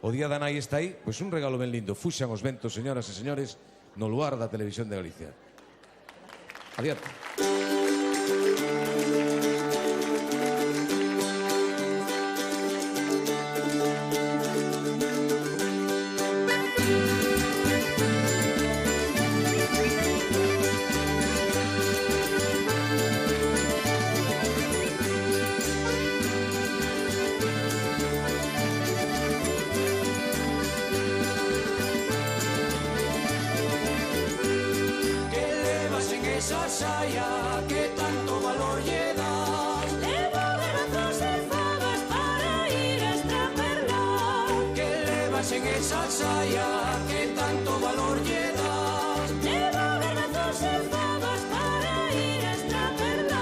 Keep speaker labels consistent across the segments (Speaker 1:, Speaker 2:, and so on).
Speaker 1: O Día da Nai está aí, pois un regalo ben lindo. Fuxan os ventos, señoras e señores, no luar da Televisión de Galicia. Adiante.
Speaker 2: Esa saia que tanto valor lle das, levo garbanzos e fabas para ir a extraperlar. Que levas en esa saia que tanto valor lle das, levo garbanzos e fabas para ir a extraperlar.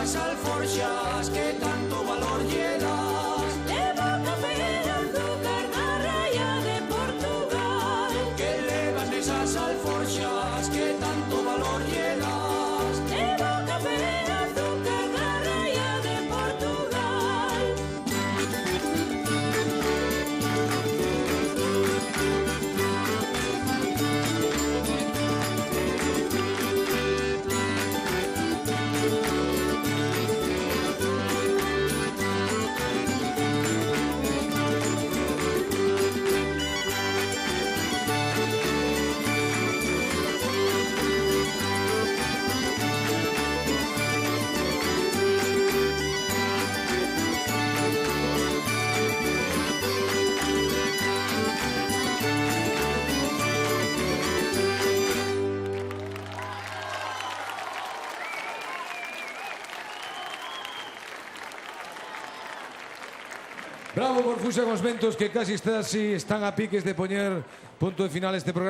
Speaker 2: Alforxas que tanto valor lle das, leva café e azúcar da raia de Portugal. Que levas nesas alforxas que tanto valor lle das, leva café e azúcar da raia de Portugal.
Speaker 1: Bravo por Fuxan os ventos, que casi están a piques de poñer punto de final este programa.